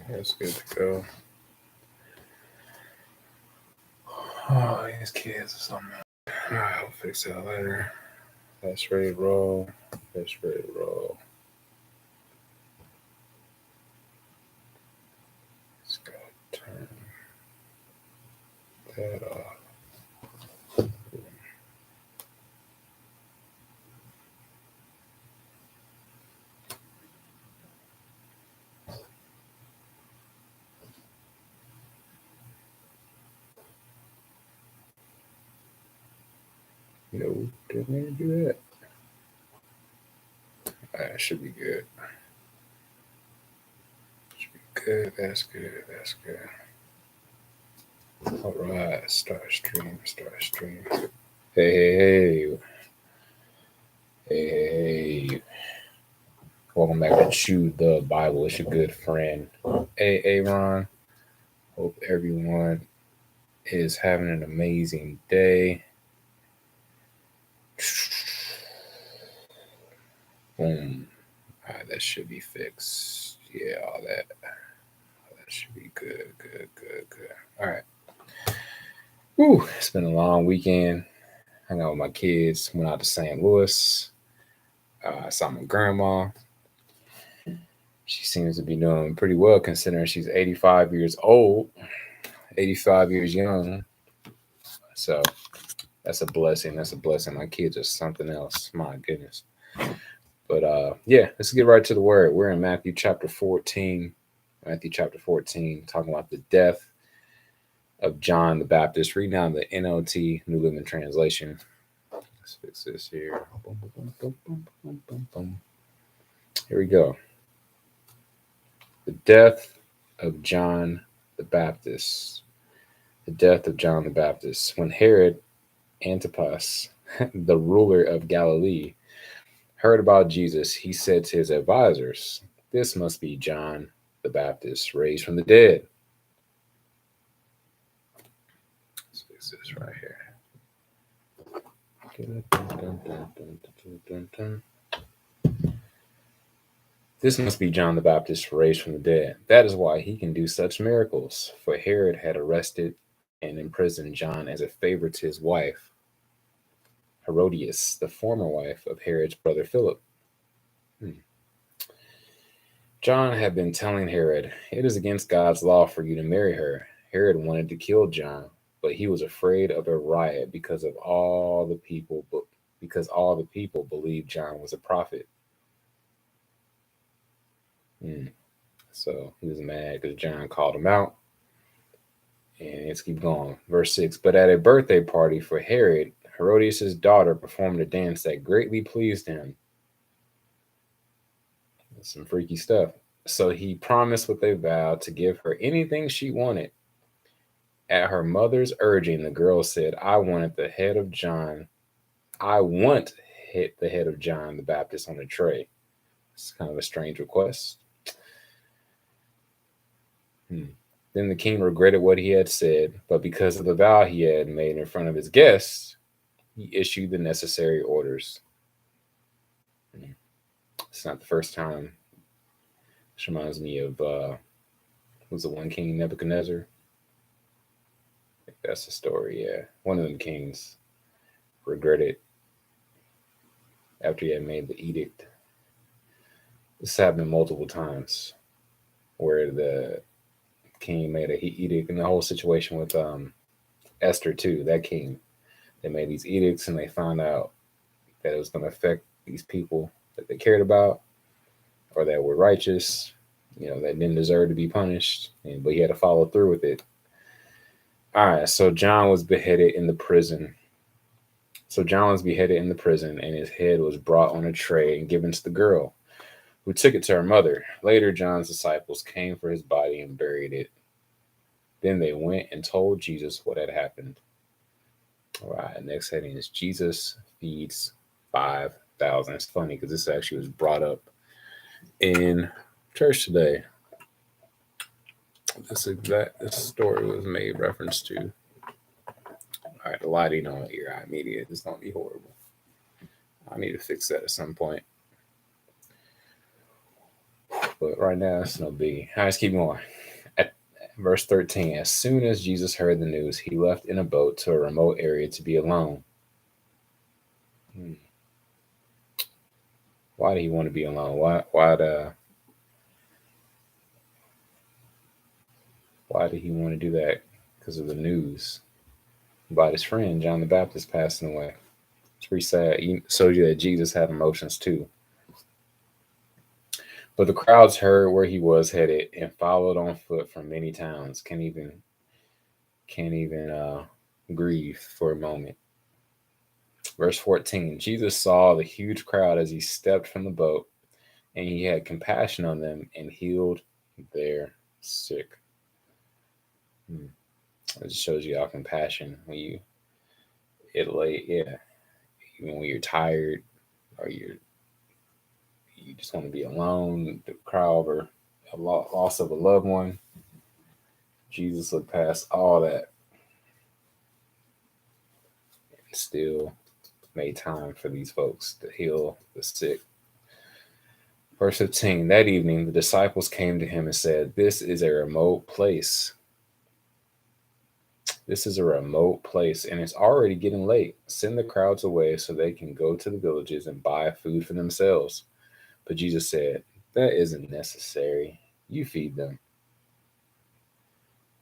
That's good to go. Oh, these kids or something. Alright, I'll fix that later. That's ready to roll. That's ready to roll. Let's go turn that off. No, didn't mean to do that. That should be good. Should be good. That's good. That's good. All right. Start stream. Start stream. Hey. Hey. Welcome back to Chew the Bible. It's your good friend. Hey, Aaron. Hope everyone is having an amazing day. Boom. All right, that should be fixed. Yeah, all that should be good. All right. Whew, it's been a long weekend. Hung out with my kids. Went out to St. Louis. I saw my grandma. She seems to be doing pretty well considering she's 85 years old, 85 years young. So that's a blessing. That's a blessing. My kids are something else. My goodness. But yeah, let's get right to the word. We're in Matthew chapter 14. Matthew chapter 14, talking about the death of John the Baptist. Read down the NLT, New Living Translation. Let's fix this here. Here we go. The death of John the Baptist. The death of John the Baptist. When Herod Antipas, the ruler of Galilee, heard about Jesus, he said to his advisors, "This must be John the Baptist raised from the dead." Let's fix this right here. This must be John the Baptist raised from the dead. That is why he can do such miracles. For Herod had arrested and imprisoned John as a favor to his wife, Herodias, the former wife of Herod's brother Philip. John had been telling Herod, "It is against God's law for you to marry her." Herod wanted to kill John, but he was afraid of a riot because all the people believed John was a prophet. So he was mad because John called him out. And let's keep going. Verse 6. But at a birthday party for Herod, Herodias' daughter performed a dance that greatly pleased him. That's some freaky stuff. So he promised with a vow to give her anything she wanted. At her mother's urging, the girl said, I want the head of John the Baptist on a tray. It's kind of a strange request. Then the king regretted what he had said, but because of the vow he had made in front of his guests, he issued the necessary orders. It's not the first time. This reminds me of was the one king, Nebuchadnezzar? I think that's the story, yeah. One of them kings regretted after he had made the edict. This happened multiple times where the king made a edict, and the whole situation with Esther too, that king. They made these edicts and they found out that it was going to affect these people that they cared about or that were righteous, that didn't deserve to be punished, but he had to follow through with it. All right, so John was beheaded in the prison. And his head was brought on a tray and given to the girl, who took it to her mother. Later, John's disciples came for his body and buried it. Then they went and told Jesus what had happened. All right, next heading is Jesus feeds 5,000. It's funny because this actually was brought up in church today. This story was made reference to. All right, the lighting on your eye media is going to be horrible. I need to fix that at some point. But right now, it's no biggie. All right, let's keep going. Verse 13, as soon as Jesus heard the news, he left in a boat to a remote area to be alone. Why did he want to be alone? Why did he want to do that? Because of the news about his friend John the Baptist passing away. It's pretty sad. He showed you that Jesus had emotions too. But the crowds heard where he was headed and followed on foot from many towns. Can't even grieve for a moment. Verse 14, Jesus saw the huge crowd as he stepped from the boat, and he had compassion on them and healed their sick. It just shows you our compassion when even when you're tired or you just want to be alone, the cry over a loss of a loved one. Jesus looked past all that and still made time for these folks to heal the sick. Verse 15, that evening the disciples came to him and said, this is a remote place. This is a remote place, and it's already getting late. Send the crowds away so they can go to the villages and buy food for themselves. But Jesus said, that isn't necessary. You feed them.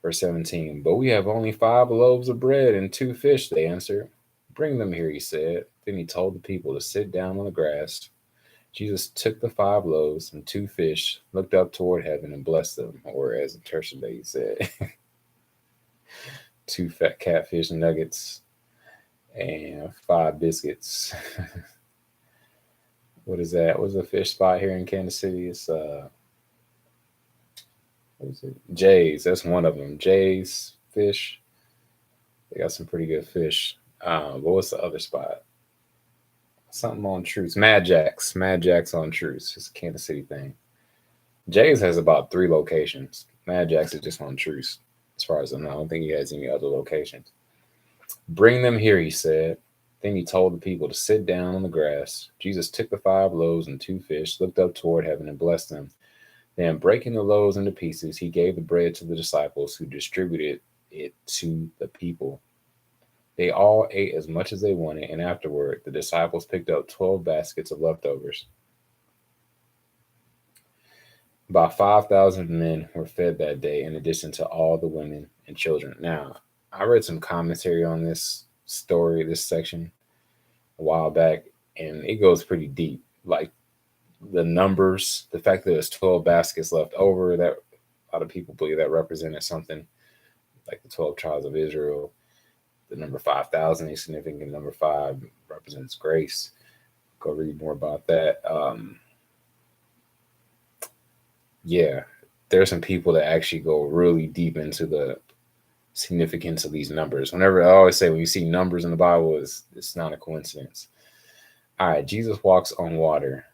Verse 17, but we have only 5 loaves of bread and 2 fish, they answered. Bring them here, he said. Then he told the people to sit down on the grass. Jesus took the 5 loaves and 2 fish, looked up toward heaven and blessed them, or as in church today he said, 2 fat catfish nuggets and 5 biscuits. What is that? What's a fish spot here in Kansas City? It's what is it? Jay's. That's one of them. Jay's fish. They got some pretty good fish. But what's the other spot? Something on Truce. Mad Jack's. Mad Jack's on Truce. It's a Kansas City thing. Jay's has about 3 locations. Mad Jack's is just on Truce. As far as I know, I don't think he has any other locations. Bring them here, he said. Then he told the people to sit down on the grass. Jesus took the 5 loaves and 2 fish, looked up toward heaven and blessed them. Then, breaking the loaves into pieces, he gave the bread to the disciples, who distributed it to the people. They all ate as much as they wanted, and afterward, the disciples picked up 12 baskets of leftovers. About 5,000 men were fed that day, in addition to all the women and children. Now, I read some commentary on this story, this section, a while back, and it goes pretty deep. Like the numbers, the fact that there's 12 baskets left over, that a lot of people believe that represented something like the 12 tribes of Israel. The number 5,000 is significant. Number 5 represents grace. Go read more about that. Yeah, there are some people that actually go really deep into the significance of these numbers. Whenever I always say, when you see numbers in the Bible, it's not a coincidence. All right, Jesus walks on water.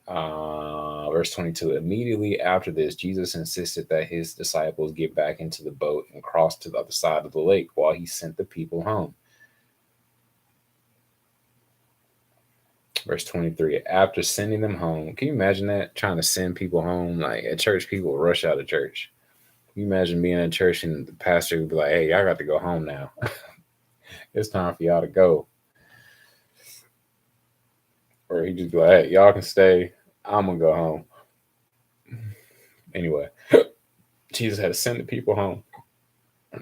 Verse 22, immediately after this, Jesus insisted that his disciples get back into the boat and cross to the other side of the lake while he sent the people home. Verse 23, after sending them home, can you imagine that? Trying to send people home? Like at church, people rush out of church. Can you imagine being at church and the pastor would be like, hey, y'all got to go home now. It's time for y'all to go. Or he'd just be like, hey, y'all can stay. I'm going to go home. Anyway, Jesus had to send the people home.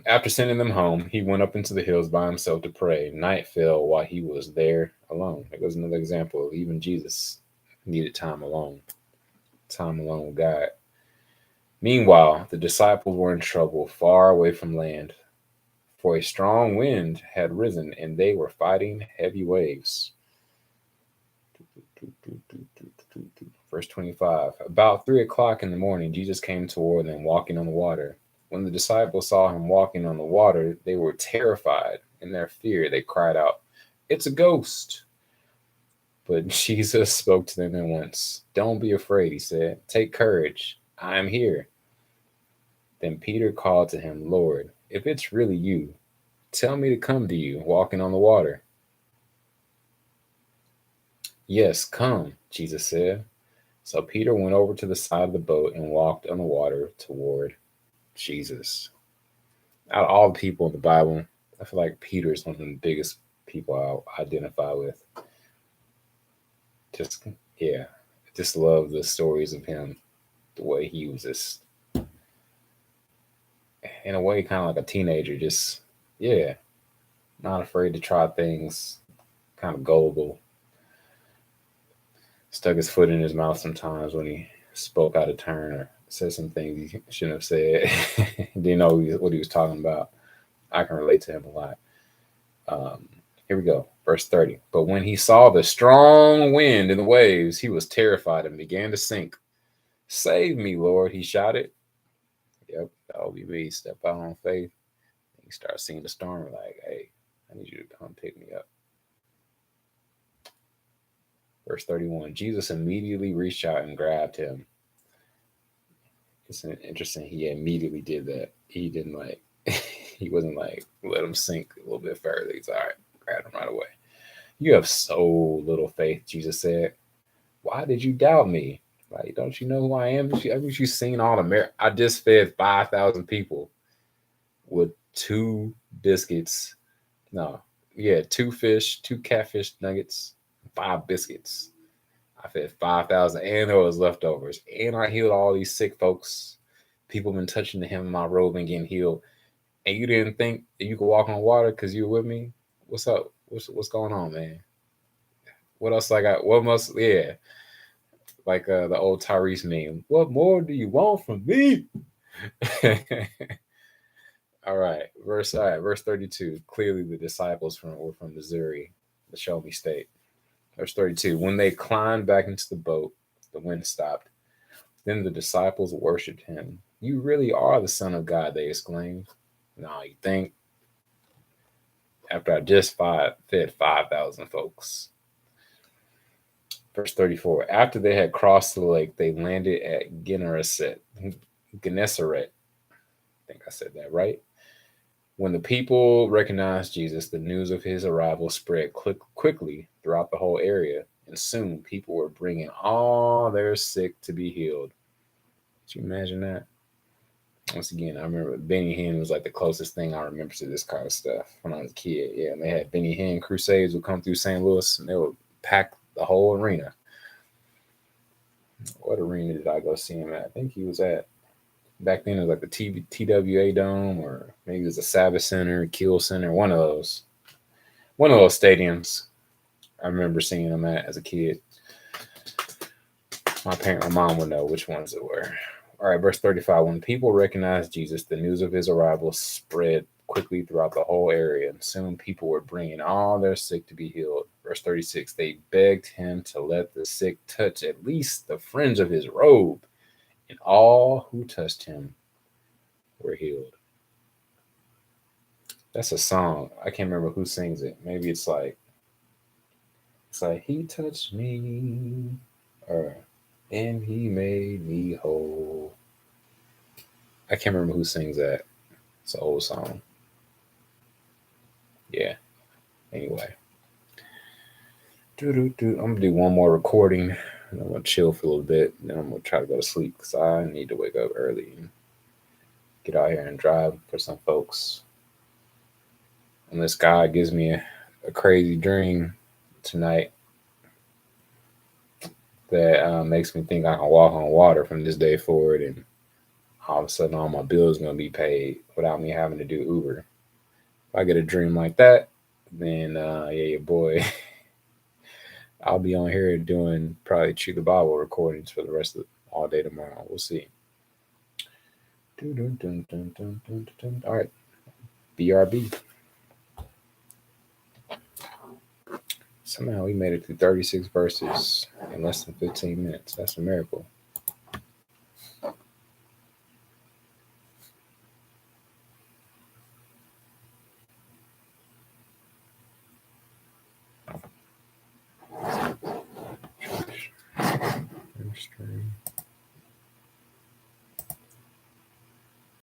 After sending them home, he went up into the hills by himself to pray. Night fell while he was there alone. It was another example of even Jesus needed time alone with God. Meanwhile, the disciples were in trouble far away from land, for a strong wind had risen and they were fighting heavy waves. Verse 25, about 3 o'clock in the morning, Jesus came toward them walking on the water. When the disciples saw him walking on the water, they were terrified. In their fear, they cried out, it's a ghost. But Jesus spoke to them at once. Don't be afraid, he said. Take courage. I am here. Then Peter called to him, Lord, if it's really you, tell me to come to you walking on the water. Yes, come, Jesus said. So Peter went over to the side of the boat and walked on the water toward Jesus. Out of all the people in the Bible, I feel like Peter is one of the biggest people I identify with. Just, yeah, I just love the stories of him, the way he was just, in a way, kind of like a teenager, just, yeah, not afraid to try things, kind of gullible. Stuck his foot in his mouth sometimes when he spoke out of turn or said some things he shouldn't have said. Didn't know what he was talking about. I can relate to him a lot. Um, Here we go, verse 30. But when he saw the strong wind and the waves, he was terrified and began to sink. Save me, Lord, he shouted. Yep, that'll be me. Step out on faith. You start seeing the storm, like, hey, I need you to come pick me up. Verse 31. Jesus immediately reached out and grabbed him. It's interesting. He immediately did that. He didn't like, he wasn't like, let him sink a little bit further. He's all right, grabbed him right away. You have so little faith, Jesus said. Why did you doubt me? Like, don't you know who I am? Haven't you seen all the I just fed 5,000 people with 2 biscuits. No, yeah, 2 fish, 2 catfish nuggets, 5 biscuits. I fed 5,000 and there was leftovers. And I healed all these sick folks. People been touching the hem of my robe and getting healed. And you didn't think that you could walk on water because you were with me? What's up? What's going on, man? What else I got? What must, yeah. Like the old Tyrese meme. What more do you want from me? All right, verse 32. Clearly the disciples were from Missouri, the Show Me State. Verse 32. When they climbed back into the boat, the wind stopped. Then the disciples worshipped him. You really are the Son of God, they exclaimed. No, you think? After I just fed 5,000 folks. Verse 34. After they had crossed the lake, they landed at Gennesaret. I think I said that right. When the people recognized Jesus, the news of his arrival spread quickly throughout the whole area, and soon people were bringing all their sick to be healed. Could you imagine that? Once again, I remember Benny Hinn was like the closest thing I remember to this kind of stuff when I was a kid. Yeah, and they had Benny Hinn crusades would come through St. Louis, and they would pack the whole arena. What arena did I go see him at? I think he was at, back then it was like the TWA Dome, or maybe it was the Sabbath Center, Kiel Center, one of those stadiums. I remember seeing them at as a kid. My mom would know which ones it were. All right, verse 35. When people recognized Jesus, the news of his arrival spread quickly throughout the whole area, and soon people were bringing all their sick to be healed. Verse 36. They begged him to let the sick touch at least the fringe of his robe, and all who touched him were healed. That's a song. I can't remember who sings it. Maybe it's like he touched me, or and he made me whole. I can't remember who sings that. It's an old song. Yeah. Anyway. I'm gonna do one more recording, and I'm gonna chill for a little bit, and then I'm gonna try to go to sleep because I need to wake up early and get out here and drive for some folks. Unless God gives me a crazy dream tonight that makes me think I can walk on water from this day forward, and all of a sudden all my bills going to be paid without me having to do Uber. If I get a dream like that, then yeah, your boy, I'll be on here doing probably Chew the Bible recordings for the rest of all day tomorrow. We'll see. All right, BRB. Somehow we made it through 36 verses in less than 15 minutes. That's a miracle. Stream.